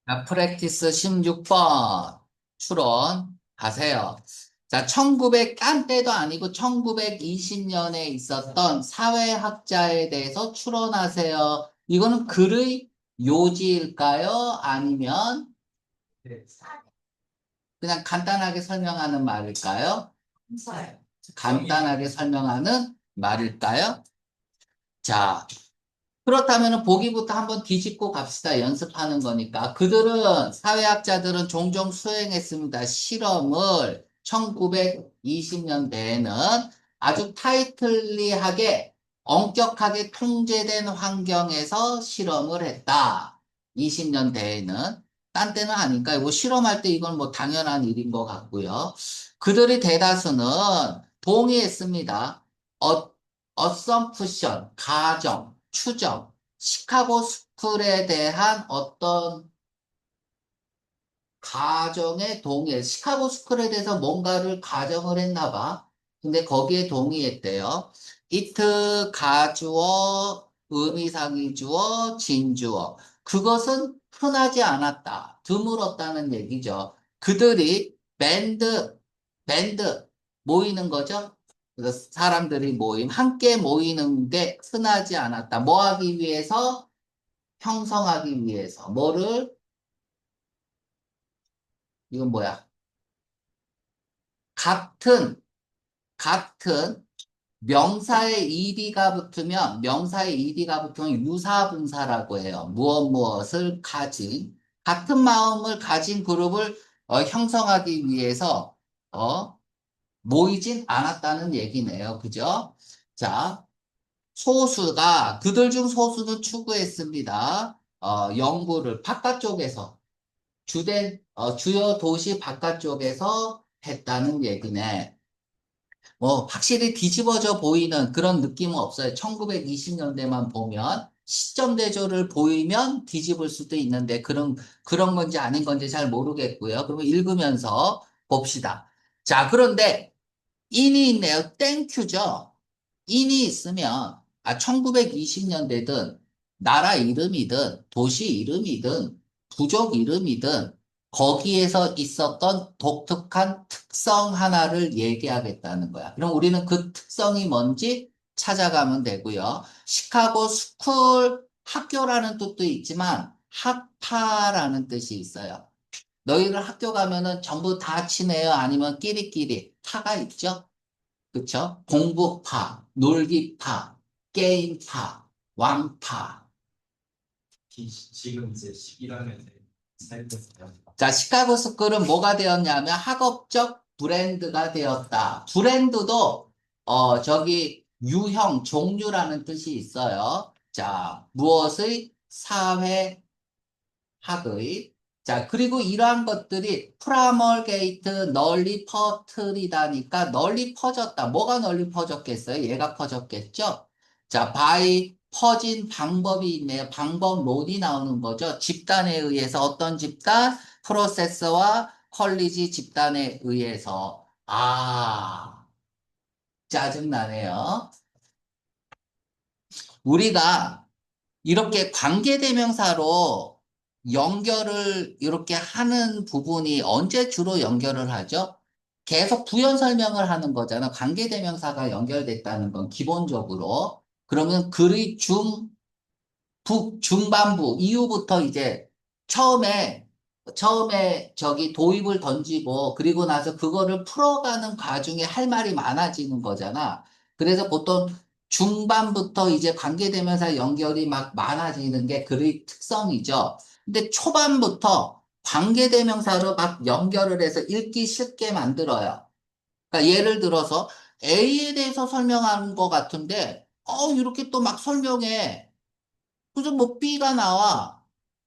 자, 프랙티스 16번 추론 가세요. 자, 1900, 깐 때도 아니고 1920년에 있었던 사회학자에 대해서 추론하세요. 이거는 글의 요지일까요? 아니면 네, 그냥 간단하게 설명하는 말일까요? 사요. 간단하게 설명하는 말일까요? 자, 그렇다면 보기부터 한번 뒤집고 갑시다. 연습하는 거니까. 사회학자들은 종종 수행했습니다. 실험을 1920년대에는 아주 타이틀리하게, 엄격하게 통제된 환경에서 실험을 했다. 20년대에는. 딴 때는 아닐까요? 뭐 실험할 때 이건 뭐 당연한 일인 것 같고요. 그들의 대다수는 동의했습니다. 어, 어썸프션, 가정, 추정, 시카고 스쿨에 대한 어떤 가정에 동의해. 시카고 스쿨에 대해서 뭔가를 가정을 했나 봐. 근데 거기에 동의했대요. 이트, 가주어, 의미상의 주어, 진주어. 그것은 흔하지 않았다. 드물었다는 얘기죠. 그들이 밴드, 모이는 거죠. 그래서 사람들이 함께 모이는 게 흔하지 않았다. 뭐 하기 위해서? 형성하기 위해서. 이건 뭐야? 같은, 같은 명사의 이디가 붙으면 유사분사라고 해요. 무엇 무엇을 가진, 같은 마음을 가진 그룹을 형성하기 위해서, 어, 모이진 않았다는 얘기네요. 그죠? 자, 그들 중 소수는 추구했습니다. 연구를 바깥쪽에서, 주요 도시 바깥쪽에서 했다는 얘기네. 뭐, 확실히 뒤집어져 보이는 그런 느낌은 없어요. 1920년대만 보면, 시점 대조를 보이면 뒤집을 수도 있는데, 그런 건지 아닌 건지 잘 모르겠고요. 그러면 읽으면서 봅시다. 자, 그런데, 인이 있네요. 땡큐죠. 인이 있으면, 1920년대든, 나라 이름이든, 도시 이름이든, 부족 이름이든, 거기에서 있었던 독특한 특성 하나를 얘기하겠다는 거야. 그럼 우리는 그 특성이 뭔지 찾아가면 되고요. 시카고 스쿨, 학교라는 뜻도 있지만, 학파라는 뜻이 있어요. 너희들 학교 가면은 전부 다 친해요? 아니면 끼리끼리? 파가 있죠? 그쵸? 공부파, 놀기파, 게임파, 왕파. 지금 이제 11학년에 살고 있어요. 자, 시카고 스쿨은 뭐가 되었냐면 학업적 브랜드가 되었다. 브랜드도, 유형, 종류라는 뜻이 있어요. 자, 무엇의? 사회학의. 자, 그리고 이러한 것들이 프라멀게이트, 널리 퍼트리다니까 널리 퍼졌다. 뭐가 널리 퍼졌겠어요? 얘가 퍼졌겠죠? 자, 바이 퍼진 방법이 있네요. 방법론이 나오는 거죠. 집단에 의해서 어떤 집단? 프로세서와 퀄리지 집단에 의해서. 짜증나네요. 우리가 이렇게 관계대명사로 연결을 이렇게 하는 부분이 언제 주로 연결을 하죠? 계속 부연 설명을 하는 거잖아. 관계대명사가 연결됐다는 건 기본적으로. 그러면 글의 중반부, 이후부터 이제 처음에 저기 도입을 던지고, 그리고 나서 그거를 풀어가는 과정에 할 말이 많아지는 거잖아. 그래서 보통 중반부터 이제 관계대명사 연결이 막 많아지는 게 글의 특성이죠. 근데 초반부터 관계대명사로 막 연결을 해서 읽기 쉽게 만들어요. 그러니까 예를 들어서 A에 대해서 설명하는 것 같은데, 이렇게 또 막 설명해. 그래서 뭐 B가 나와.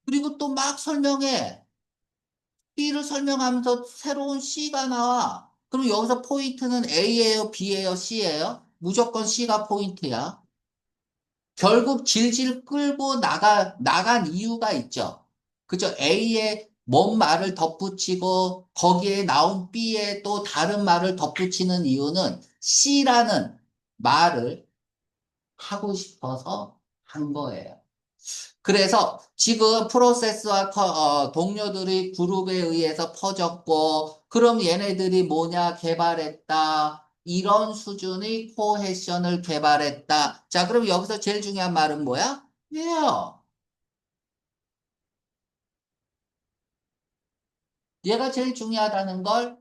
그리고 또 막 설명해. B를 설명하면서 새로운 C가 나와. 그럼 여기서 포인트는 A예요, B예요, C예요? 무조건 C가 포인트야. 결국 질질 끌고 나간 이유가 있죠. 그죠? A에 뭔 말을 덧붙이고 거기에 나온 B에 또 다른 말을 덧붙이는 이유는 C라는 말을 하고 싶어서 한 거예요. 그래서 지금 프로세스와 동료들이 그룹에 의해서 퍼졌고, 그럼 얘네들이 뭐냐 개발했다. 이런 수준의 코헤션을 개발했다. 자, 그럼 여기서 제일 중요한 말은 뭐야? 얘요. 얘가 제일 중요하다는 걸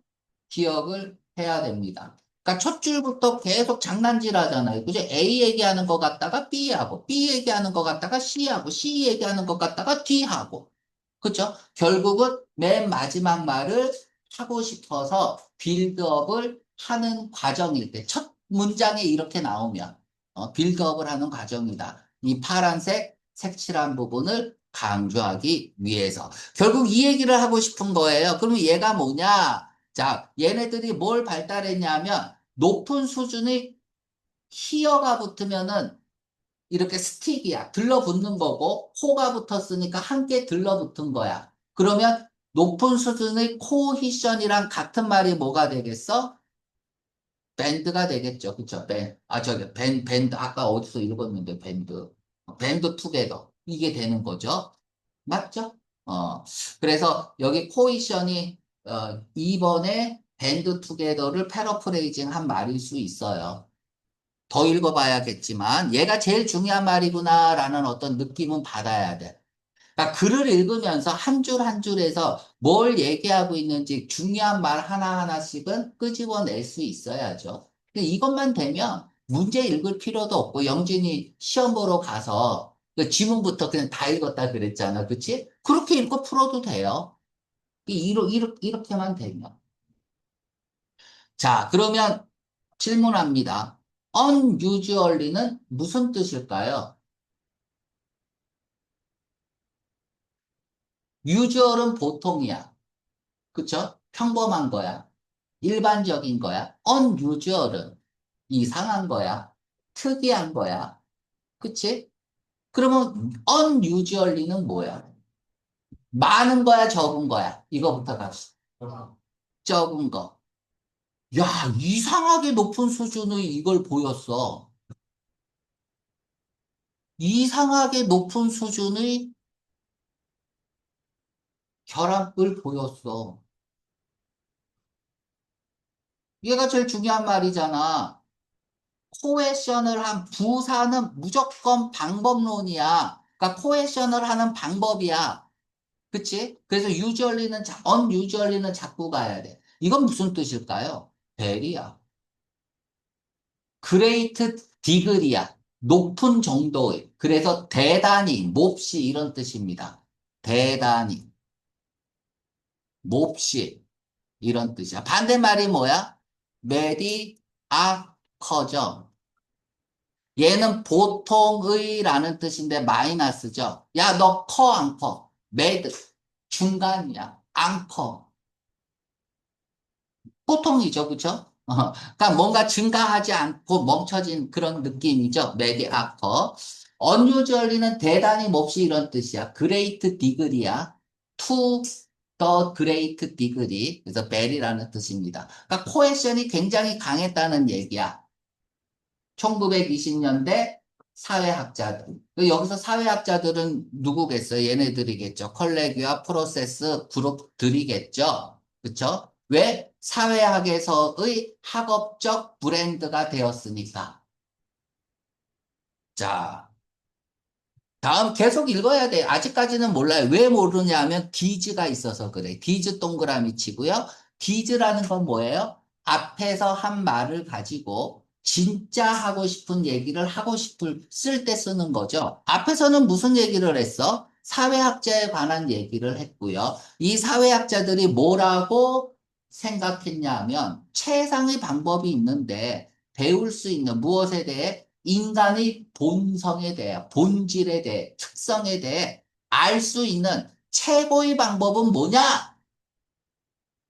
기억을 해야 됩니다. 그러니까 첫 줄부터 계속 장난질 하잖아요. 그죠? A 얘기하는 것 같다가 B하고, B 얘기하는 것 같다가 C하고, C 얘기하는 것 같다가 D하고. 그죠? 결국은 맨 마지막 말을 하고 싶어서 빌드업을 하는 과정일 때, 첫 문장에 이렇게 나오면, 빌드업을 하는 과정이다. 이 파란색 색칠한 부분을 강조하기 위해서. 결국 이 얘기를 하고 싶은 거예요. 그러면 얘가 뭐냐? 자, 얘네들이 뭘 발달했냐면, 높은 수준의 히어가 붙으면은 이렇게 스틱이야. 들러붙는 거고, 코가 붙었으니까 함께 들러붙은 거야. 그러면 높은 수준의 코히션이랑 같은 말이 뭐가 되겠어? 밴드가 되겠죠. 그쵸? 저기, 밴드. 아까 어디서 읽었는데, 밴드. 밴드 투게더. 이게 되는 거죠. 맞죠? 어, 그래서 여기 코히션이, 2번에 밴드 투게더를 패러프레이징 한 말일 수 있어요. 더 읽어봐야겠지만 얘가 제일 중요한 말이구나라는 어떤 느낌은 받아야 돼. 그러니까 글을 읽으면서 한 줄 한 줄에서 뭘 얘기하고 있는지 중요한 말 하나하나씩은 끄집어낼 수 있어야죠. 근데 이것만 되면 문제 읽을 필요도 없고 영진이 시험 보러 가서 그 지문부터 그냥 다 읽었다 그랬잖아. 그치? 그렇게 읽고 풀어도 돼요. 이렇게만 되면. 자, 그러면 질문합니다. unusually는 무슨 뜻일까요? usual은 보통이야. 그쵸? 평범한 거야. 일반적인 거야. unusual은 이상한 거야. 특이한 거야. 그치? 그러면 unusually는 뭐야? 많은 거야, 적은 거야? 이거부터 갑시다. 적은 거. 야, 이상하게 높은 수준의 이걸 보였어. 이상하게 높은 수준의 결합을 보였어. 얘가 제일 중요한 말이잖아. 코헤션을 한 부사는 무조건 방법론이야. 그러니까 코헤션을 하는 방법이야. 그치? 그래서 unusually는 자꾸 가야 돼. 이건 무슨 뜻일까요? very야. great degree야. 높은 정도의. 그래서 대단히, 몹시 이런 뜻입니다. 대단히, 몹시 이런 뜻이야. 반대말이 뭐야? mediocre죠. 얘는 보통의라는 뜻인데 마이너스죠. 야, 너 커, 안 커? 매드, 중간이야. 안 커. 보통이죠, 그쵸? 그러니까 뭔가 증가하지 않고 멈춰진 그런 느낌이죠. 메디아커. unusually는 대단히 몹시 이런 뜻이야. great degree야. to the great degree. 그래서 very라는 뜻입니다. 그러니까 코헤션이 굉장히 강했다는 얘기야. 1920년대 사회학자들. 여기서 사회학자들은 누구겠어요? 얘네들이겠죠. 컬레기와 프로세스 그룹들이겠죠. 그쵸? 왜? 사회학에서의 학업적 브랜드가 되었으니까. 자, 다음 계속 읽어야 돼. 아직까지는 몰라요. 왜 모르냐면 디즈가 있어서 그래. 디즈 동그라미 치고요. 디즈라는 건 뭐예요? 앞에서 한 말을 가지고 진짜 하고 싶은 얘기를 하고 싶을 쓸 때 쓰는 거죠. 앞에서는 무슨 얘기를 했어? 사회학자에 관한 얘기를 했고요. 이 사회학자들이 뭐라고 생각했냐면 최상의 방법이 있는데 배울 수 있는 무엇에 대해 인간의 본성에 대해, 본질에 대해, 특성에 대해 알 수 있는 최고의 방법은 뭐냐?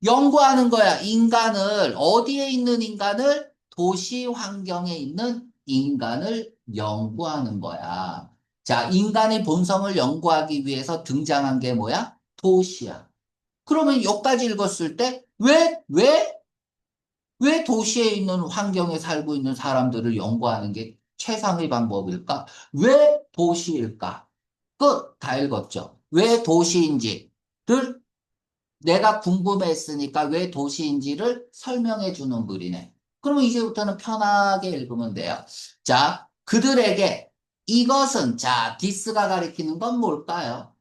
연구하는 거야. 인간을, 어디에 있는 인간을? 도시 환경에 있는 인간을 연구하는 거야. 자, 인간의 본성을 연구하기 위해서 등장한 게 뭐야? 도시야. 그러면 여기까지 읽었을 때, 왜 도시에 있는 환경에 살고 있는 사람들을 연구하는 게 최상의 방법일까? 왜 도시일까? 끝! 다 읽었죠. 왜 도시인지를 내가 궁금했으니까 왜 도시인지를 설명해 주는 글이네. 그러면 이제부터는 편하게 읽으면 돼요. 자, 그들에게 이것은, 자, 디스가 가리키는 건 뭘까요?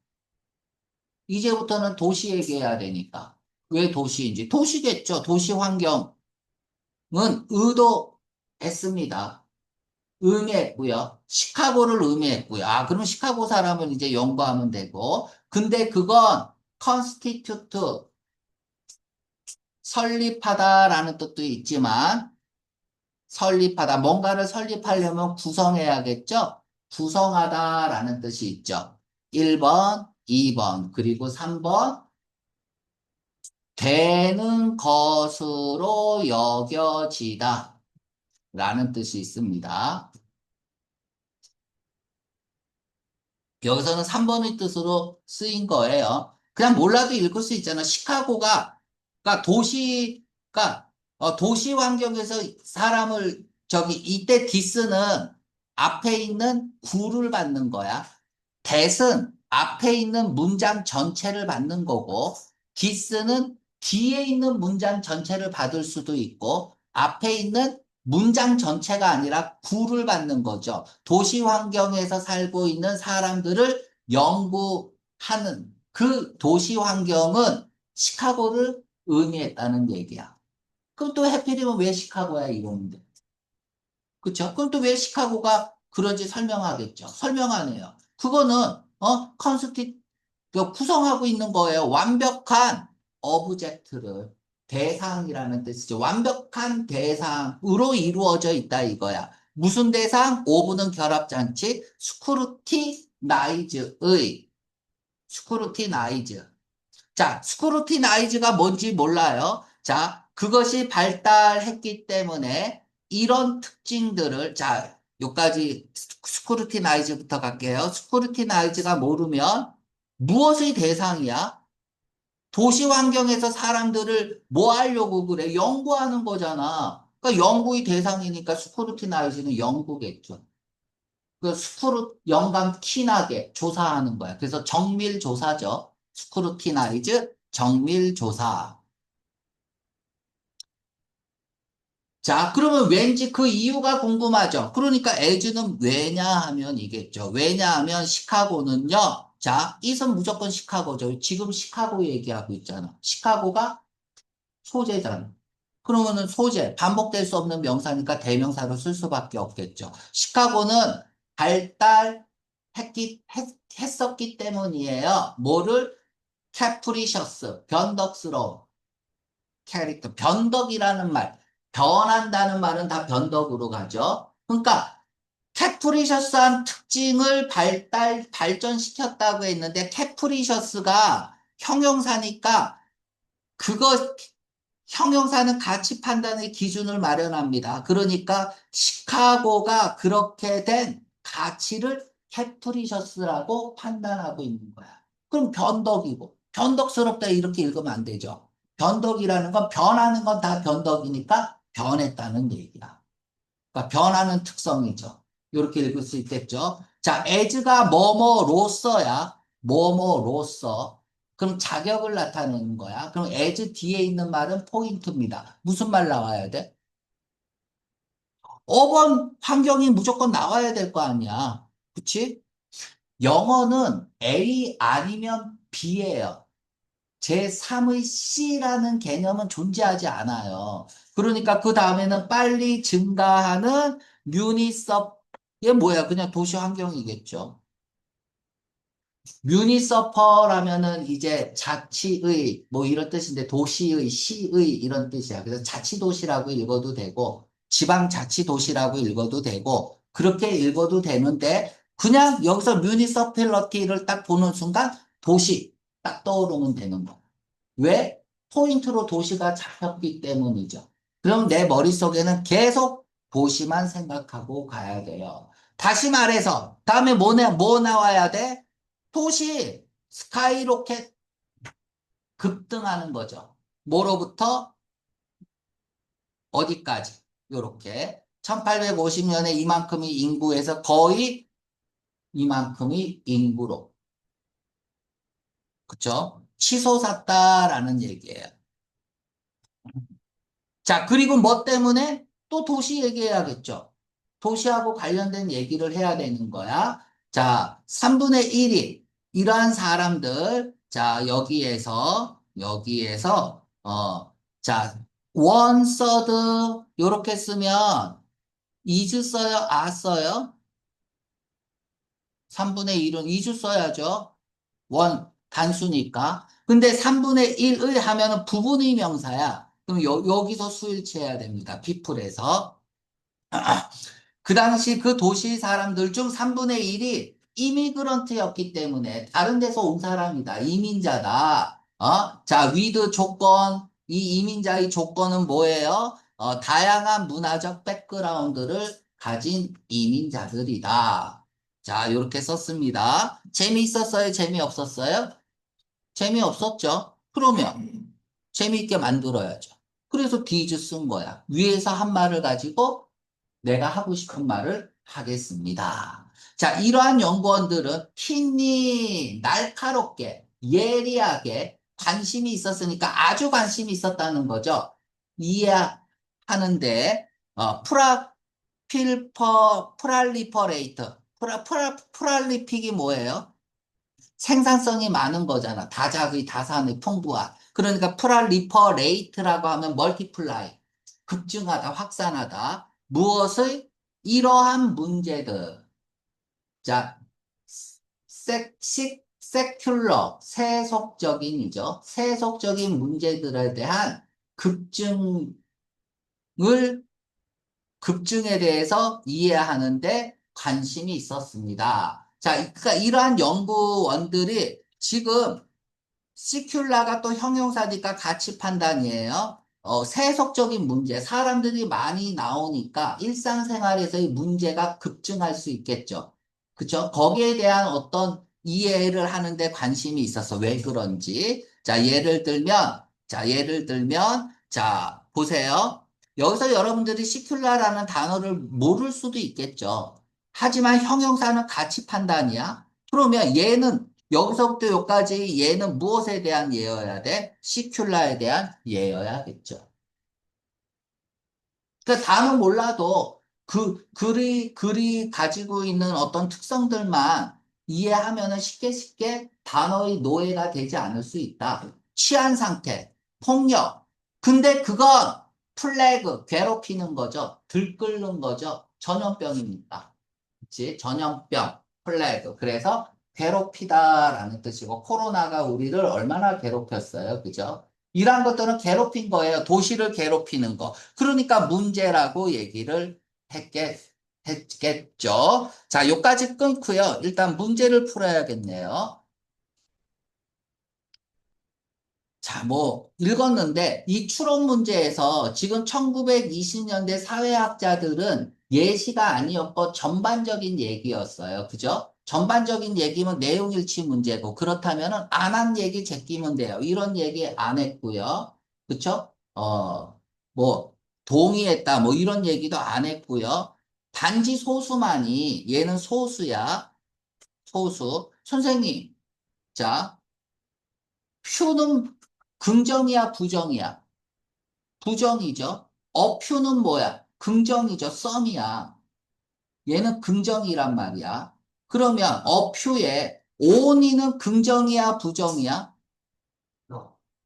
이제부터는 도시 얘기해야 되니까. 왜 도시인지. 도시겠죠. 도시 환경은 의도했습니다. 의미했고요. 시카고를 의미했고요. 아, 그럼 시카고 사람을 이제 연구하면 되고. 근데 그건 constitute, 설립하다라는 뜻도 있지만 설립하다. 뭔가를 설립하려면 구성해야겠죠? 구성하다라는 뜻이 있죠. 1번, 2번, 그리고 3번. 되는 것으로 여겨지다 라는 뜻이 있습니다. 여기서는 3번의 뜻으로 쓰인 거예요. 그냥 몰라도 읽을 수 있잖아. 시카고가, 그러니까 도시가, 도시 환경에서 사람을, 이때 디스는 앞에 있는 구를 받는 거야. that은 앞에 있는 문장 전체를 받는 거고, this는 뒤에 있는 문장 전체를 받을 수도 있고, 앞에 있는 문장 전체가 아니라 구를 받는 거죠. 도시 환경에서 살고 있는 사람들을 연구하는 그 도시 환경은 시카고를 의미했다는 얘기야. 그럼 또 해필이면 왜 시카고야 이러는데. 그쵸? 그럼 또 왜 시카고가 그런지 설명하겠죠. 설명 안 해요. 그거는, 구성하고 있는 거예요. 완벽한 어브젝트를. 대상이라는 뜻이죠. 완벽한 대상으로 이루어져 있다 이거야. 무슨 대상? 오브는 결합장치, 스크루티나이즈. 자, 스크루티나이즈가 뭔지 몰라요. 자, 그것이 발달했기 때문에 이런 특징들을, 자, 요까지 스크루티나이즈부터 갈게요. 스크루티나이즈가 모르면 무엇의 대상이야? 도시 환경에서 사람들을 뭐 하려고 그래? 연구하는 거잖아. 그러니까 연구의 대상이니까 스크루티나이즈는 연구겠죠. 영감 티나게 조사하는 거야. 그래서 정밀 조사죠. 스크루티나이즈, 정밀 조사. 자, 그러면 왠지 그 이유가 궁금하죠. 그러니까 as는 왜냐 하면 이겠죠. 왜냐하면 시카고는요. 자, 이선 무조건 시카고죠. 지금 시카고 얘기하고 있잖아. 시카고가 소재잖아. 그러면은 소재, 반복될 수 없는 명사니까 대명사로 쓸 수밖에 없겠죠. 시카고는 했었기 때문이에요. 뭐를? 캐프리셔스, 변덕스러운 캐릭터. 변덕이라는 말, 변한다는 말은 다 변덕으로 가죠. 그러니까 캐프리셔스한 특징을 발전시켰다고 했는데 캐프리셔스가 형용사니까 그거 형용사는 가치 판단의 기준을 마련합니다. 그러니까 시카고가 그렇게 된 가치를 캐프리셔스라고 판단하고 있는 거야. 그럼 변덕이고 변덕스럽다 이렇게 읽으면 안 되죠. 변덕이라는 건 변하는 건 다 변덕이니까 변했다는 얘기야. 그러니까 변하는 특성이죠. 이렇게 읽을 수 있겠죠. 자, as가 뭐뭐로서야. 뭐뭐로서. 그럼 자격을 나타내는 거야. 그럼 as 뒤에 있는 말은 포인트입니다. 무슨 말 나와야 돼? 어번 환경이 무조건 나와야 될 거 아니야. 그치? 영어는 A 아니면 B예요. 제3의 C라는 개념은 존재하지 않아요. 그러니까 그 다음에는 빨리 증가하는 뮤니서, 이게 뭐야? 그냥 도시 환경이겠죠. 뮤니서퍼라면은 이제 자치의 뭐 이런 뜻인데 도시의 시의 이런 뜻이야. 그래서 자치도시라고 읽어도 되고 지방자치도시라고 읽어도 되고 그렇게 읽어도 되는데 그냥 여기서 뮤니서필러티를 딱 보는 순간 도시 딱 떠오르면 되는 거. 왜? 포인트로 도시가 잡혔기 때문이죠. 그럼 내 머릿속에는 계속 도시만 생각하고 가야 돼요. 다시 말해서 다음에 뭐 나와야 돼? 도시 스카이로켓 급등하는 거죠. 뭐로부터 어디까지? 요렇게 1850년에 이만큼의 인구에서 거의 이만큼의 인구로 그쵸? 치솟았다라는 얘기예요. 자, 그리고 뭐 때문에 또 도시 얘기해야겠죠. 도시하고 관련된 얘기를 해야 되는 거야. 자, 3분의 1이 이러한 사람들, 자, 여기에서, 자, 원 서드, 요렇게 쓰면, is 써요, are 써요? 3분의 1은 is 써야죠. 원, 단수니까. 근데 3분의 1을 하면은 부분의 명사야. 그럼 여기서 수일치해야 됩니다. people에서. 그 당시 그 도시 사람들 중 3분의 1이 이미그런트였기 때문에 다른 데서 온 사람이다. 이민자다. 자, 위드 조건, 이 이민자의 조건은 뭐예요? 다양한 문화적 백그라운드를 가진 이민자들이다. 자, 이렇게 썼습니다. 재미있었어요? 재미없었어요? 재미없었죠? 그러면 재미있게 만들어야죠. 그래서 디즈 쓴 거야. 위에서 한 말을 가지고 내가 하고 싶은 말을 하겠습니다. 자, 이러한 연구원들은 힘이 날카롭게, 예리하게 관심이 있었으니까 아주 관심이 있었다는 거죠. 이해하는데, 프랄리퍼레이터, 프랄리픽이 뭐예요? 생산성이 많은 거잖아. 다작의 다산의 풍부한. 그러니까 프랄리퍼레이트라고 하면 멀티플라이. 급증하다, 확산하다. 무엇의? 이러한 문제들. 자, 세큘러, 세속적인이죠. 세속적인 문제들에 대한 급증을, 급증에 대해서 이해하는데 관심이 있었습니다. 자, 그러니까 이러한 연구원들이 지금 시큘라가 또 형용사니까 가치 판단이에요. 세속적인 문제, 사람들이 많이 나오니까 일상생활에서의 문제가 급증할 수 있겠죠. 그쵸? 거기에 대한 어떤 이해를 하는데 관심이 있어서 왜 그런지. 자, 보세요. 여기서 여러분들이 시큘라라는 단어를 모를 수도 있겠죠. 하지만 형용사는 가치 판단이야. 그러면 얘는 여기서부터 여기까지 얘는 무엇에 대한 예여야 돼? 시큘라에 대한 예여야겠죠. 그러니까 단어 몰라도 글이 가지고 있는 어떤 특성들만 이해하면은 쉽게 단어의 노예가 되지 않을 수 있다. 취한 상태, 폭력. 근데 그건 플래그, 괴롭히는 거죠. 들끓는 거죠. 전염병입니다. 그치? 전염병, 플래그. 그래서 괴롭히다라는 뜻이고, 코로나가 우리를 얼마나 괴롭혔어요. 그죠? 이러한 것들은 괴롭힌 거예요. 도시를 괴롭히는 거. 그러니까 문제라고 얘기를 했겠죠. 자, 요까지 끊고요. 일단 문제를 풀어야겠네요. 자, 뭐, 읽었는데, 이 추론 문제에서 지금 1920년대 사회학자들은 예시가 아니었고 전반적인 얘기였어요. 그죠? 전반적인 얘기면 내용일치 문제고, 그렇다면 안 한 얘기 제끼면 돼요. 이런 얘기 안 했고요. 그쵸? 뭐, 동의했다, 뭐 이런 얘기도 안 했고요. 단지 소수만이, 얘는 소수야. 소수. 선생님, 자, 표는 긍정이야, 부정이야? 부정이죠. 어표는 뭐야? 긍정이죠. 썸이야. 얘는 긍정이란 말이야. 그러면 어표에 only는 긍정이야, 부정이야?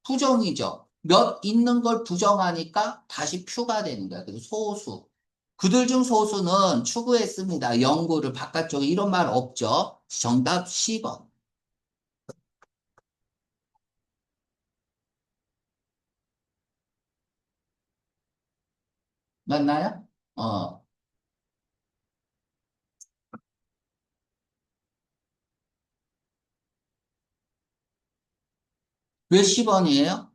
부정이죠. 몇 있는 걸 부정하니까 다시 표가 되는 거야. 그래서 소수. 그들 중 소수는 추구했습니다. 연구를 바깥쪽에 이런 말 없죠. 정답 10번. 맞나요? 어. 왜 10번이에요?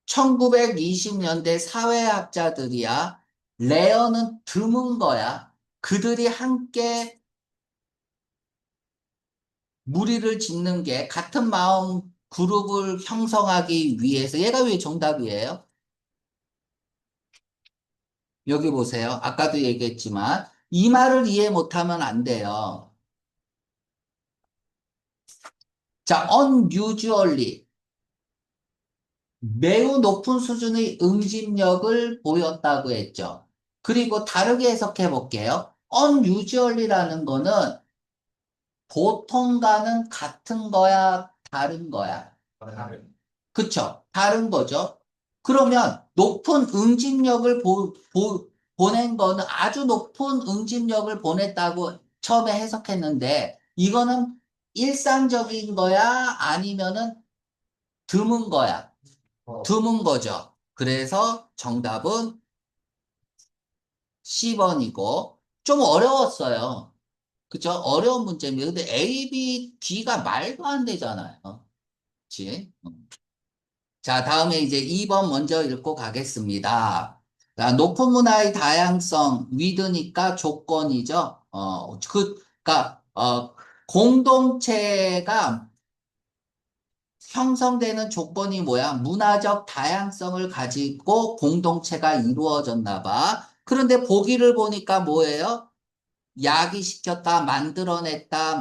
1920년대 사회학자들이야. 레어는 드문 거야. 그들이 함께 무리를 짓는 게 같은 마음 그룹을 형성하기 위해서 얘가 왜 정답이에요? 여기 보세요. 아까도 얘기했지만 이 말을 이해 못하면 안 돼요. 자, unusually. 매우 높은 수준의 응집력을 보였다고 했죠. 그리고 다르게 해석해 볼게요. unusually라는 거는 보통과는 같은 거야, 다른 거야. 다른. 그쵸? 다른 거죠. 그러면 높은 응집력을 보낸 거는 아주 높은 응집력을 보냈다고 처음에 해석했는데, 이거는 일상적인 거야? 아니면은 드문 거야? 어, 드문 거죠. 그래서 정답은 C번이고, 좀 어려웠어요. 그쵸? 어려운 문제입니다. 근데 A, B, D가 말도 안 되잖아요. 그치? 자, 다음에 이제 2번 먼저 읽고 가겠습니다. 자, 높은 문화의 다양성, 위드니까 조건이죠. 공동체가 형성되는 조건이 뭐야? 문화적 다양성을 가지고 공동체가 이루어졌나 봐. 그런데 보기를 보니까 뭐예요? 야기시켰다, 만들어냈다,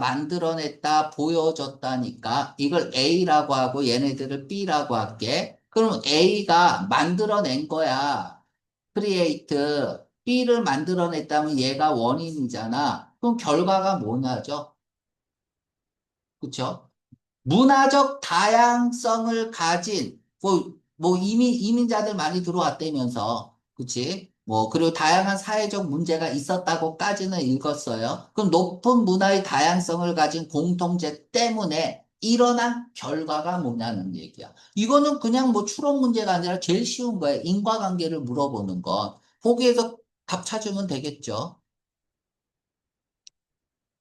보여줬다니까. 이걸 A라고 하고 얘네들을 B라고 할게. 그럼 A가 만들어낸 거야. create. B를 만들어냈다면 얘가 원인이잖아. 그럼 결과가 뭐냐죠? 그쵸? 문화적 다양성을 가진, 이민자들 많이 들어왔다면서, 그치? 그리고 다양한 사회적 문제가 있었다고까지는 읽었어요. 그럼 높은 문화의 다양성을 가진 공통체 때문에 일어난 결과가 뭐냐는 얘기야. 이거는 그냥 추론 문제가 아니라 제일 쉬운 거예요. 인과관계를 물어보는 건. 거기에서 답 찾으면 되겠죠.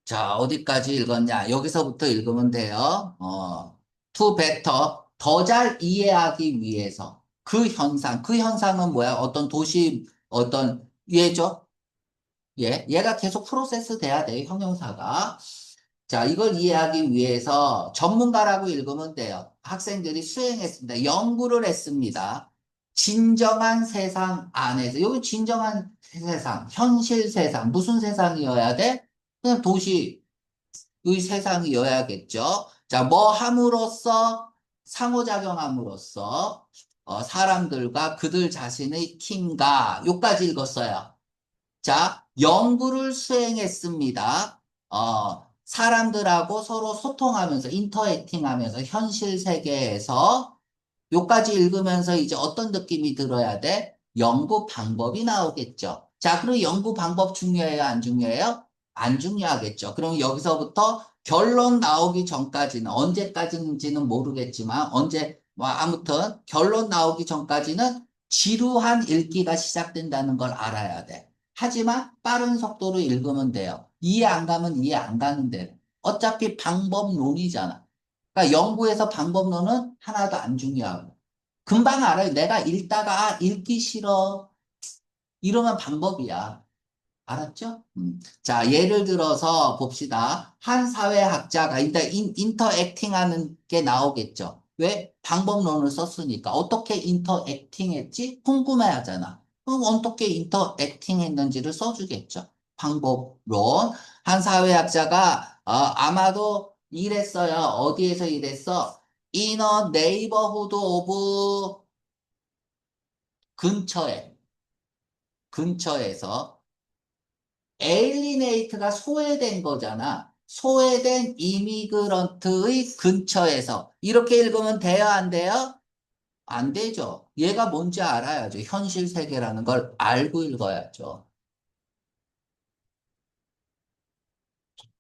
자, 어디까지 읽었냐? 여기서부터 읽으면 돼요. to better, 더 잘 이해하기 위해서. 그 현상은 뭐야? 어떤 도시, 어떤, 얘죠? 얘가 계속 프로세스 돼야 돼, 형용사가. 자, 이걸 이해하기 위해서 전문가라고 읽으면 돼요. 학생들이 수행했습니다. 연구를 했습니다. 진정한 세상 안에서, 여기 진정한 세상, 현실 세상, 무슨 세상이어야 돼? 그냥 도시, 의 세상이어야겠죠. 자, 뭐 함으로써 상호작용함으로써 사람들과 그들 자신의 팀과 요까지 읽었어요. 자, 연구를 수행했습니다. 사람들하고 서로 소통하면서 인터액팅하면서 현실 세계에서 요까지 읽으면서 이제 어떤 느낌이 들어야 돼? 연구 방법이 나오겠죠. 자, 그리고 연구 방법 중요해요? 안 중요해요? 안 중요하겠죠. 그럼 여기서부터 결론 나오기 전까지는, 언제까지인지는 모르겠지만, 아무튼 결론 나오기 전까지는 지루한 읽기가 시작된다는 걸 알아야 돼. 하지만 빠른 속도로 읽으면 돼요. 이해 안 가면 이해 안 가는 대로. 어차피 방법론이잖아. 그러니까 연구에서 방법론은 하나도 안 중요하고. 금방 알아요. 내가 읽다가 읽기 싫어. 이러면 방법이야. 알았죠? 자, 예를 들어서 봅시다. 한 사회학자가 일단 인터액팅 하는 게 나오겠죠. 왜? 방법론을 썼으니까. 어떻게 인터액팅 했지? 궁금해 하잖아. 그럼 어떻게 인터액팅 했는지를 써주겠죠. 방법론. 한 사회학자가 아마도 일했어요. 어디에서 일했어? In a neighborhood of 근처에, 근처에서 에일리네이트가 소외된 거잖아. 소외된 이미그런트의 근처에서. 이렇게 읽으면 돼요, 안 돼요? 안 되죠. 얘가 뭔지 알아야죠. 현실 세계라는 걸 알고 읽어야죠.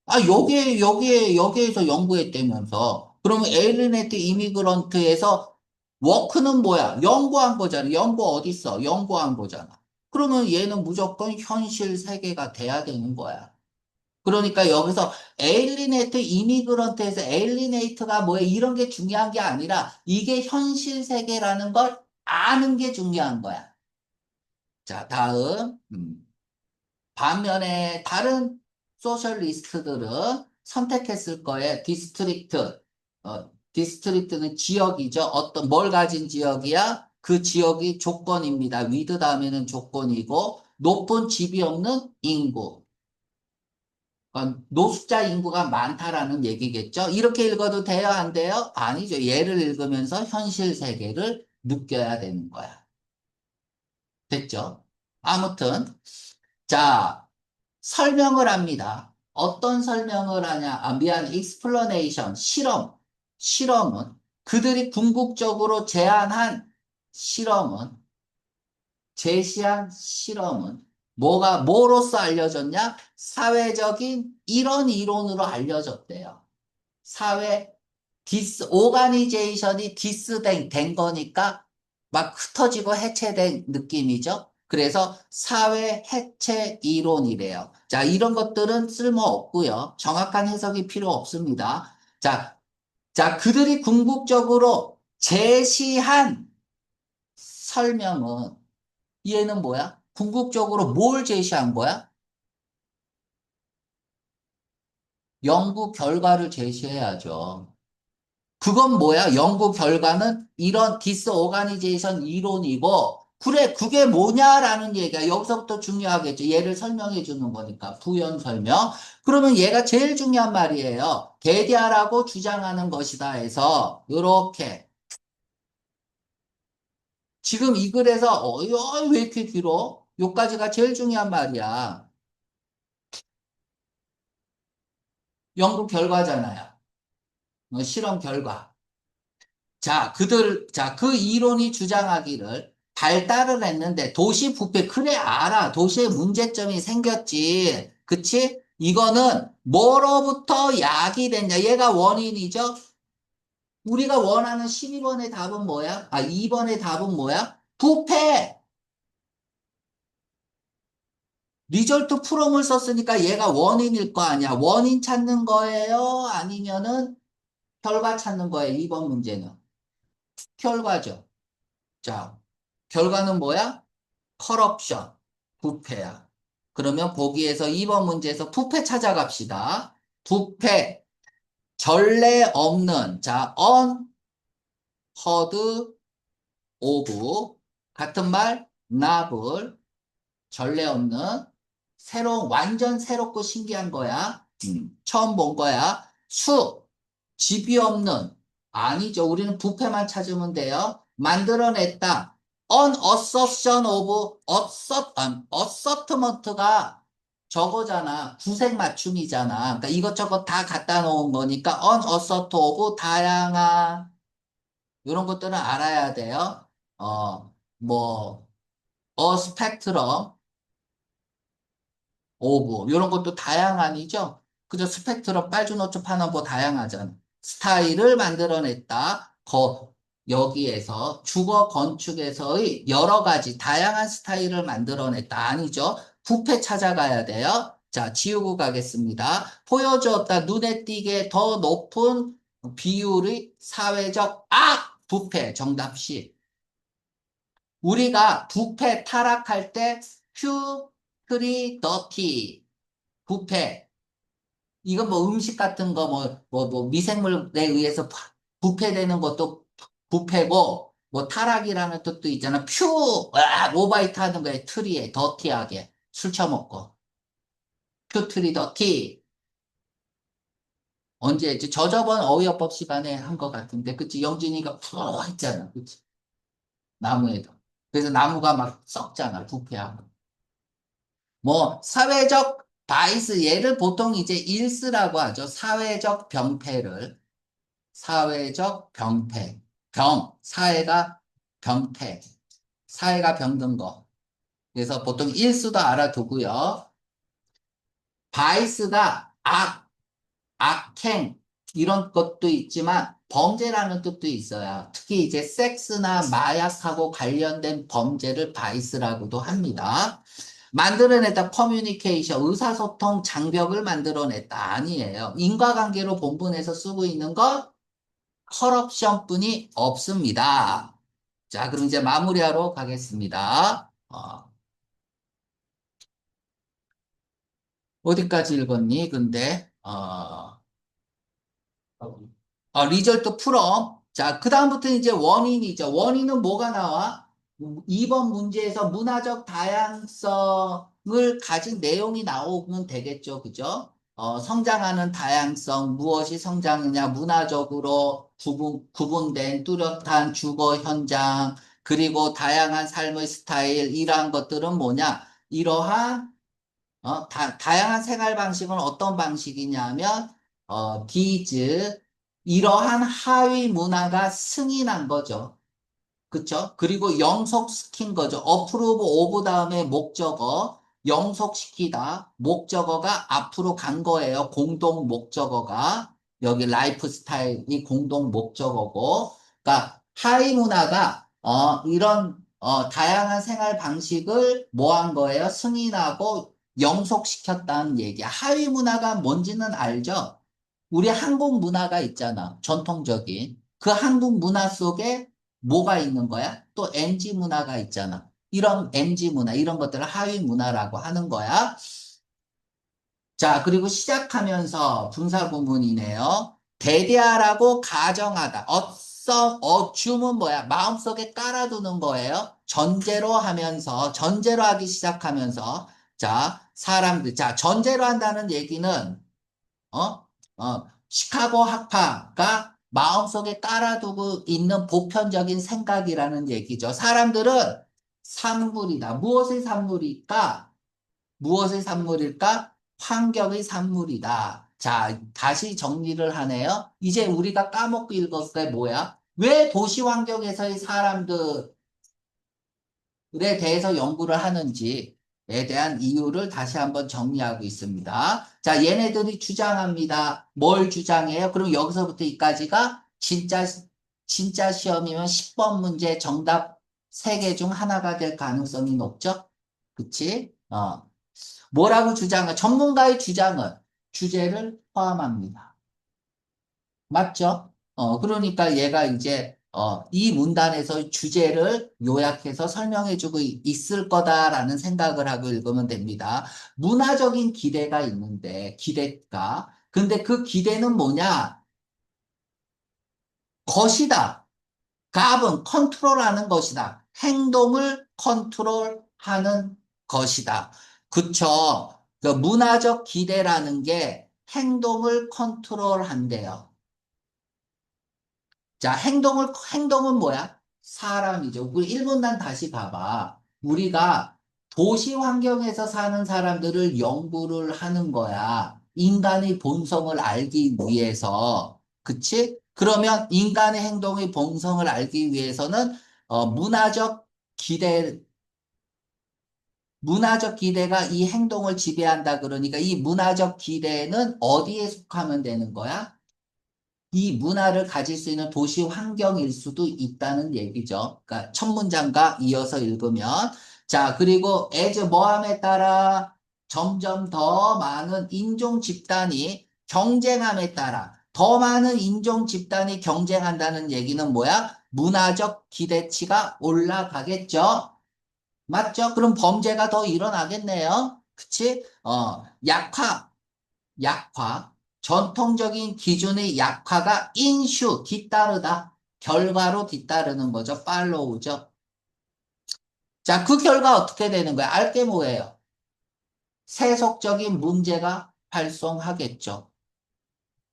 여기에서 연구했다면서. 그러면 에일리네이트 이미그런트에서 워크는 뭐야? 연구한 거잖아. 연구 어디 있어? 연구한 거잖아. 그러면 얘는 무조건 현실 세계가 돼야 되는 거야. 그러니까 여기서 에일리네이트 이미그런트에서 에일리네이트가 뭐야 이런 게 중요한 게 아니라 이게 현실 세계라는 걸 아는 게 중요한 거야. 자, 다음. 반면에 다른 소셜리스트들은 선택했을 거예요. 디스트릭트. 디스트릭트는 지역이죠. 뭘 가진 지역이야? 그 지역이 조건입니다. 위드 다음에는 조건이고 높은 집이 없는 인구. 노숙자 인구가 많다라는 얘기겠죠? 이렇게 읽어도 돼요? 안 돼요? 아니죠. 얘를 읽으면서 현실 세계를 느껴야 되는 거야. 됐죠? 아무튼, 자, 설명을 합니다. 어떤 설명을 하냐? 미안, explanation, 실험은 그들이 궁극적으로 제시한 실험은 뭐로써 알려졌냐? 사회적인 이런 이론으로 알려졌대요. 사회 오가니제이션이 된 거니까 막 흩어지고 해체된 느낌이죠. 그래서 사회 해체 이론이래요. 자, 이런 것들은 쓸모없고요. 정확한 해석이 필요 없습니다. 그들이 궁극적으로 제시한 설명은 얘는 뭐야? 궁극적으로 뭘 제시한 거야? 연구 결과를 제시해야죠. 그건 뭐야? 연구 결과는 이런 디스오가니제이션 이론이고, 그래, 그게 뭐냐라는 얘기가 여기서부터 중요하겠죠. 얘를 설명해 주는 거니까, 부연 설명. 그러면 얘가 제일 중요한 말이에요. 대디아라고 주장하는 것이다 해서, 요렇게. 지금 이 글에서, 왜 이렇게 길어? 요까지가 제일 중요한 말이야. 연구 결과잖아요. 실험 결과. 그 이론이 주장하기를 발달을 했는데 도시 부패, 그래, 알아. 도시에 문제점이 생겼지. 그치? 이거는 뭐로부터 야기됐냐? 얘가 원인이죠? 우리가 원하는 12번의 답은 뭐야? 2번의 답은 뭐야? 부패! 리절트 프롬을 썼으니까 얘가 원인일 거 아니야. 원인 찾는 거예요? 아니면은 결과 찾는 거예요? 2번 문제는. 결과죠. 자, 결과는 뭐야? 커럽션, 부패야. 그러면 보기에서 2번 문제에서 부패 찾아갑시다. 부패, 전례 없는, unheard of, 같은 말, novel, 전례 없는, 완전 새롭고 신기한 거야. 처음 본 거야. 집이 없는, 아니죠. 우리는 부패만 찾으면 돼요. 만들어냈다. assertion of, assertment가 저거잖아. 구색 맞춤이잖아. 그러니까 이것저것 다 갖다 놓은 거니까 unassert of 다양한, 이런 것들은 알아야 돼요. 어, 뭐, spectrum, 오브 이런 것도 다양한이죠. 그저 스펙트럼 빨주노초 파는 뭐 다양하잖아. 스타일을 만들어냈다. 여기에서 주거 건축에서의 여러 가지 다양한 스타일을 만들어냈다. 아니죠. 부패 찾아가야 돼요. 자, 지우고 가겠습니다. 보여주었다. 눈에 띄게 더 높은 비율의 사회적 부패. 정답 C. 우리가 부패 타락할 때 퓨트리더티 부패 이건 뭐 음식 같은 거 미생물에 의해서 부패되는 것도 부패고 뭐 타락이라는 뜻도 있잖아. 오바이트 하는 거에 트리에 더티하게 술 처먹고 퓨트리더티 언제 했지? 저저번 어휘어법 시간에 한 것 같은데 그치? 영진이가 푸 했잖아. 그치? 나무에도 그래서 나무가 막 썩잖아. 부패하고 사회적 바이스, 얘를 보통 이제 일스라고 하죠. 사회적 병폐. 사회가 병폐. 사회가 병든 거. 그래서 보통 일수도 알아두고요. 바이스가 악행, 이런 것도 있지만 범죄라는 뜻도 있어요. 특히 이제 섹스나 마약하고 관련된 범죄를 바이스라고도 합니다. 만들어냈다 커뮤니케이션 의사소통 장벽을 만들어냈다 아니에요. 인과관계로 본문에서 쓰고 있는 건 커럽션뿐이 없습니다. 자, 그럼 이제 마무리하러 가겠습니다. 어디까지 읽었니? 근데 리절트 풀어. 자, 그다음부터는 이제 원인이죠. 원인은 뭐가 나와? 2번 문제에서 문화적 다양성을 가진 내용이 나오면 되겠죠. 그죠? 성장하는 다양성, 무엇이 성장이냐, 문화적으로 구분된 뚜렷한 주거 현장, 그리고 다양한 삶의 스타일, 이러한 것들은 뭐냐? 이러한, 다양한 생활 방식은 어떤 방식이냐면, these, 이러한 하위 문화가 승인한 거죠. 그쵸? 그리고 영속시킨 거죠. approve of 다음에 목적어, 영속시키다. 목적어가 앞으로 간 거예요. 공동 목적어가. 여기 라이프 스타일이 공동 목적어고. 그러니까 하위 문화가, 이런, 다양한 생활 방식을 뭐 한 거예요? 승인하고 영속시켰다는 얘기야. 하위 문화가 뭔지는 알죠? 우리 한국 문화가 있잖아. 전통적인. 그 한국 문화 속에 뭐가 있는 거야? 또 MG 문화가 있잖아. 이런 MG 문화, 이런 것들을 하위 문화라고 하는 거야. 자, 그리고 시작하면서 분사 구문이네요. 대대하라고 가정하다. 줌은 뭐야? 마음속에 깔아두는 거예요. 전제로 하면서, 전제로 하기 시작하면서, 자, 사람들, 자, 전제로 한다는 얘기는 시카고 학파가 마음속에 깔아두고 있는 보편적인 생각이라는 얘기죠. 사람들은 산물이다. 무엇의 산물일까? 무엇의 산물일까? 환경의 산물이다. 자, 다시 정리를 하네요. 이제 우리가 까먹고 읽었을 때 뭐야? 왜 도시 환경에서의 사람들 에 대해서 연구를 하는지에 대한 이유를 다시 한번 정리하고 있습니다. 자, 얘네들이 주장합니다. 뭘 주장해요? 그럼 여기서부터 이까지가 진짜 시험이면 10번 문제 정답 3개 중 하나가 될 가능성이 높죠? 그치? 뭐라고 주장해? 전문가의 주장은 주제를 포함합니다. 맞죠? 그러니까 얘가 이제, 이 문단에서 주제를 요약해서 설명해주고 있을 거다라는 생각을 하고 읽으면 됩니다. 문화적인 기대가 있는데, 기대가. 근데 그 기대는 뭐냐? 것이다. 갑은 컨트롤하는 것이다. 행동을 컨트롤하는 것이다. 그쵸? 그 문화적 기대라는 게 행동을 컨트롤한대요. 자, 행동은 뭐야? 사람이죠. 우리 일본단 다시 봐봐. 우리가 도시 환경에서 사는 사람들을 연구를 하는 거야. 인간의 본성을 알기 위해서. 그치? 그러면 인간의 행동의 본성을 알기 위해서는, 기대, 문화적 기대가 이 행동을 지배한다 그러니까 이 문화적 기대는 어디에 속하면 되는 거야? 이 문화를 가질 수 있는 도시 환경일 수도 있다는 얘기죠. 그러니까 첫 문장과 이어서 읽으면 자, 그리고 as 뭐함에 따라 점점 더 많은 인종 집단이 경쟁함에 따라 더 많은 인종 집단이 경쟁한다는 얘기는 뭐야? 문화적 기대치가 올라가겠죠. 맞죠? 그럼 범죄가 더 일어나겠네요. 그치? 약화. 전통적인 기준의 약화가 인슈, 뒤따르다. 결과로 뒤따르는 거죠. 팔로우죠. 자, 그 결과 어떻게 되는 거야? 알게 뭐예요? 세속적인 문제가 발생하겠죠.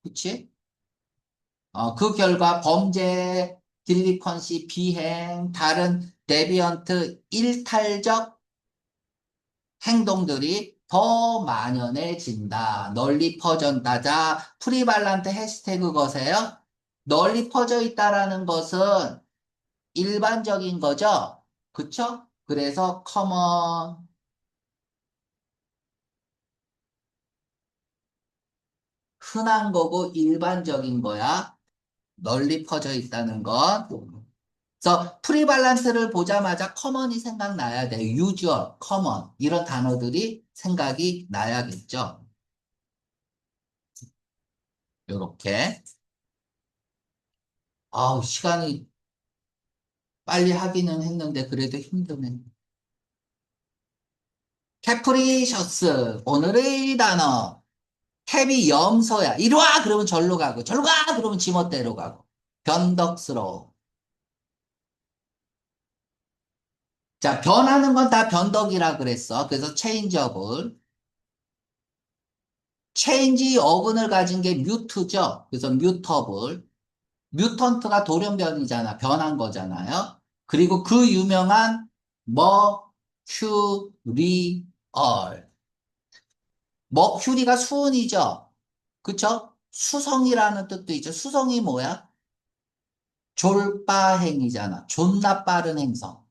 그치? 그 결과 범죄, 딜리컨시, 비행, 다른 데비언트, 일탈적 행동들이 더 만연해진다. 널리 퍼진다. 자, 프리발란트 해시태그 거세요. 널리 퍼져 있다라는 것은 일반적인 거죠. 그쵸? 그래서 커먼, 흔한 거고 일반적인 거야. 널리 퍼져 있다는 것. 그래서 프리발란스를 보자마자 커먼이 생각나야 돼. usual, common 이런 단어들이 생각이 나야겠죠. 요렇게. 아우, 시간이 빨리 하기는 했는데 그래도 힘드네. 캐프리셔스 오늘의 단어 캡이 염소야. 이리 와 그러면 절로 가고 절로 가 그러면 지멋대로 가고 변덕스러워. 자, 변하는 건 다 변덕이라 그랬어. 그래서 체인저블 체인지 어근을 가진 게 뮤트죠. 그래서 뮤터블. 뮤턴트가 돌연변이잖아. 변한 거잖아요. 그리고 그 유명한 머큐리얼. 머큐리가 수은이죠. 그쵸? 수성이라는 뜻도 있죠. 수성이 뭐야? 졸빠행이잖아. 존나 빠른 행성.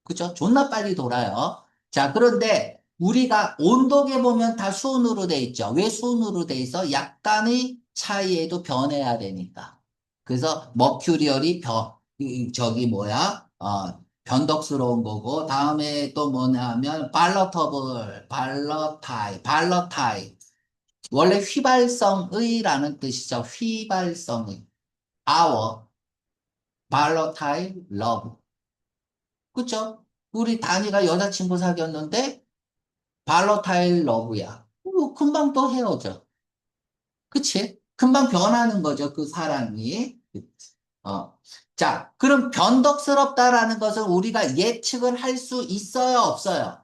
그죠? 존나 빨리 돌아요. 자, 그런데 우리가 온도계 보면 다 수은으로 돼 있죠. 왜 수은으로 돼 있어? 약간의 차이에도 변해야 되니까. 그래서 머큐리얼이 저기 뭐야? 변덕스러운 거고, 다음에 또 뭐냐면, 발러타이. 원래 휘발성의라는 뜻이죠. 휘발성의. our, 발러타이, love. 그쵸? 우리 단이가 여자친구 사귀었는데 발러타일 러브야. 금방 또 헤어져. 그치? 금방 변하는 거죠, 그 사람이. 어. 자, 그럼 변덕스럽다라는 것은 우리가 예측을 할 수 있어요, 없어요?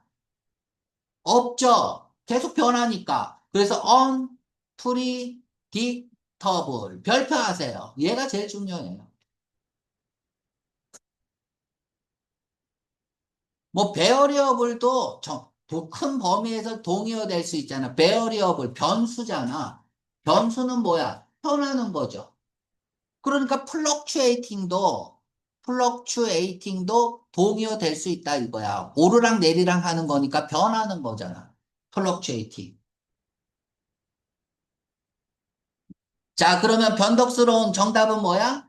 없죠. 계속 변하니까. 그래서 unpredictable. 별표하세요. 얘가 제일 중요해요. 뭐 베어리어블도 큰 범위에서 동의어될 수 있잖아. 베어리어블 변수잖아. 변수는 뭐야? 변하는 거죠. 그러니까 플럭추에이팅도 동의어 될 수 있다 이거야. 오르락 내리락 하는 거니까 변하는 거잖아. 플럭추에이팅. 자, 그러면 변덕스러운 정답은 뭐야?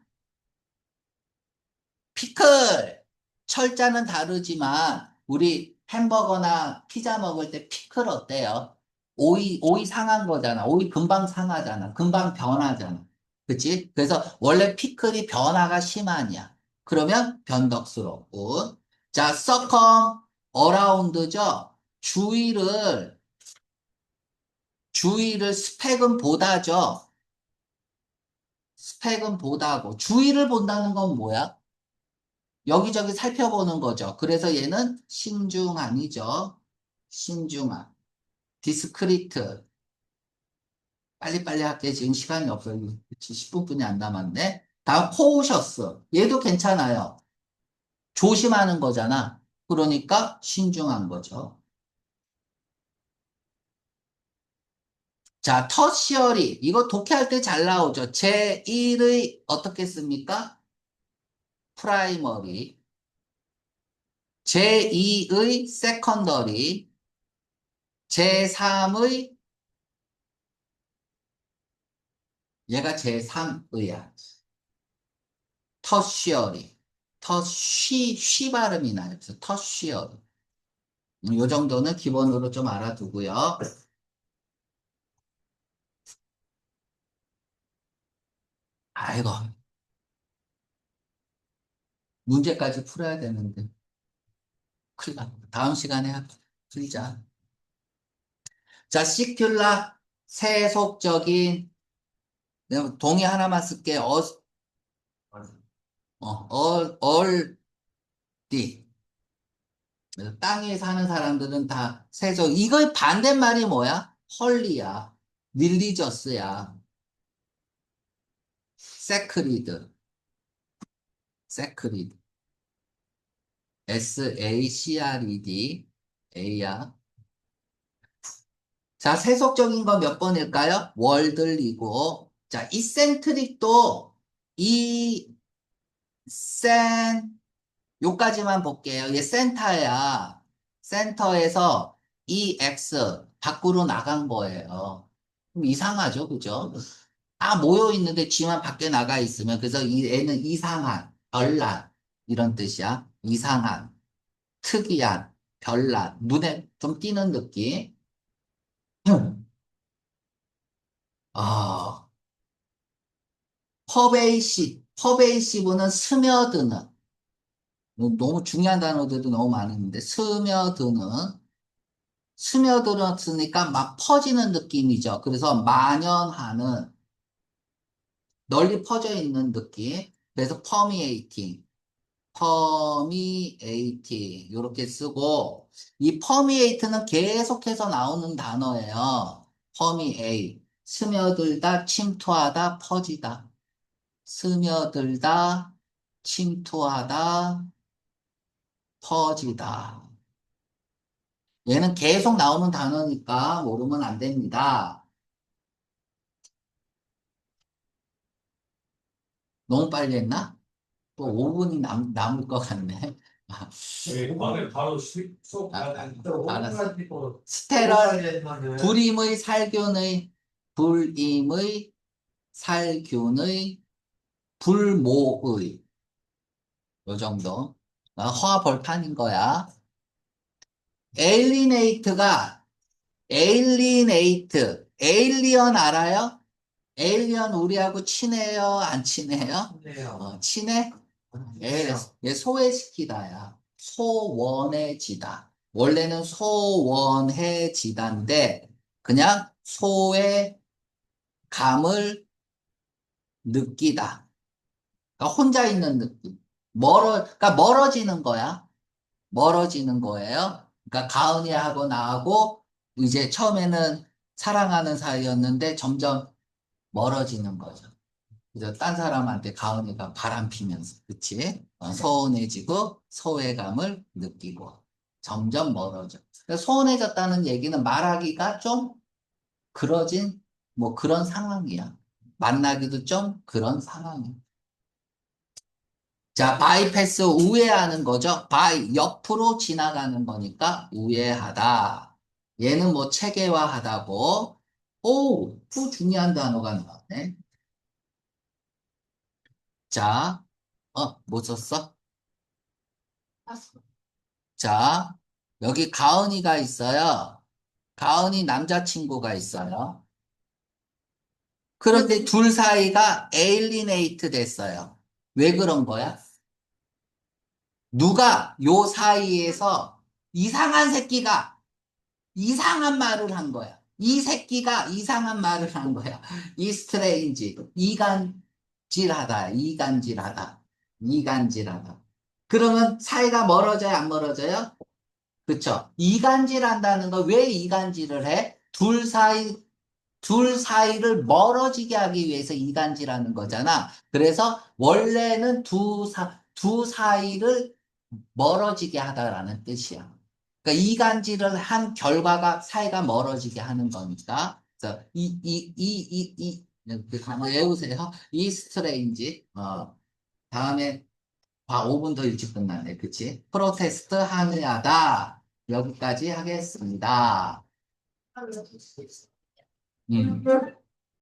피클! 철자는 다르지만, 우리 햄버거나 피자 먹을 때 피클 어때요? 오이 상한 거잖아. 오이 금방 상하잖아. 금방 변하잖아. 그치? 그래서 원래 피클이 변화가 심하냐. 그러면 변덕스럽고. 자, 서컴, 어라운드죠? 주위를 스펙은 보다죠? 스펙은 보다고. 주위를 본다는 건 뭐야? 여기저기 살펴보는 거죠. 그래서 얘는 신중한이죠. 신중한. 디스크리트. 빨리빨리 할게. 지금 시간이 없어요. 그치, 10분뿐이 안 남았네. 다음, 코우셔스. 얘도 괜찮아요. 조심하는 거잖아. 그러니까 신중한 거죠. 자, 터시어리. 이거 독해할 때 잘 나오죠. 제1의 어떻게 씁니까? 프라이머리. 제2의 세컨더리. 제3의 얘가 제3의야. 터쉬어리. 쉬 발음이 나요. 그래서 터쉬어리. 요 정도는 기본으로 좀 알아두고요. 아이고, 문제까지 풀어야 되는데. 큰일 났다. 다음 시간에 풀자. 자, 시큘라, 세속적인, 내가 동의 하나만 쓸게. 얼디. 그래서 땅에 사는 사람들은 다 세속. 이거 반대말이 뭐야? 헐리야. 릴리저스야. 세크리드. 세크리드. SACRED. A야. 자, 세속적인 거 몇 번일까요? 월들리고. 자, 이센트릭도 요까지만 볼게요. 얘 센터야. 센터에서 EX 밖으로 나간 거예요. 좀 이상하죠, 그죠? 다 모여 있는데 지만 밖에 나가 있으면 그래서 이 애는 이상한, 별난 이런 뜻이야. 이상한, 특이한, 별난, 눈에 좀 띄는 느낌. 아, 퍼베이시브는 스며드는. 너무 중요한 단어들도 너무 많은데 스며들었으니까 막 퍼지는 느낌이죠. 그래서 만연하는 널리 퍼져 있는 느낌. 그래서 퍼미에이팅 이렇게 쓰고 이 퍼미에이트는 계속해서 나오는 단어예요. permeate. 스며들다, 침투하다, 퍼지다. 스며들다, 침투하다, 퍼지다. 얘는 계속 나오는 단어니까 모르면 안 됩니다. 너무 빨리 했나? 또 5분이 남을 것 같네. 오늘 바로 수업 아, 가야 알았어. 되는데. 스테럴, 불임의, 살균의, 불모의. 요 정도. 화벌판인 거야. alienate가, alien 알아요? 에일리언 우리하고 친해요? 안 친해요? 친해? 얘 소외시키다야. 소원해지다. 원래는 소원해지다인데, 그냥 소외감을 느끼다. 그러니까 혼자 있는 느낌. 그러니까 멀어지는 거야. 멀어지는 거예요. 그러니까 가은이하고 나하고 이제 처음에는 사랑하는 사이였는데 점점 멀어지는 거죠. 그래서 딴 사람한테 가은이가 바람 피면서, 그치? 서운해지고 소외감을 느끼고 점점 멀어져. 그래서 소원해졌다는 얘기는 말하기가 좀 그러진 뭐 그런 상황이야. 만나기도 좀 그런 상황이야. 자, 바이패스 우회하는 거죠. 옆으로 지나가는 거니까 우회하다. 얘는 뭐 체계화하다고. 오, 또 중요한 단어가 나왔네. 자, 뭐 썼어? 자, 여기 가은이가 있어요. 가은이 남자친구가 있어요. 그런데 둘 사이가 에일리네이트 됐어요. 왜 그런 거야? 누가 요 사이에서 이상한 새끼가 이상한 말을 한 거야. 이 새끼가 이상한 말을 한 거야. 이 스트레인지, 이간질하다. 그러면 사이가 멀어져요, 안 멀어져요? 그쵸? 이간질한다는 거 왜 이간질을 해? 둘 사이를 멀어지게 하기 위해서 이간질하는 거잖아. 그래서 원래는 두 사이를 멀어지게 하다라는 뜻이야. 그러니까 이간질을 한 결과가 사이가 멀어지게 하는 거니까. 그래서 그 단어 외우세요. 이스트레인지. 다음에 5분 더 일찍 끝났네. 그치? 프로테스트 항의하다. 여기까지 하겠습니다. 음.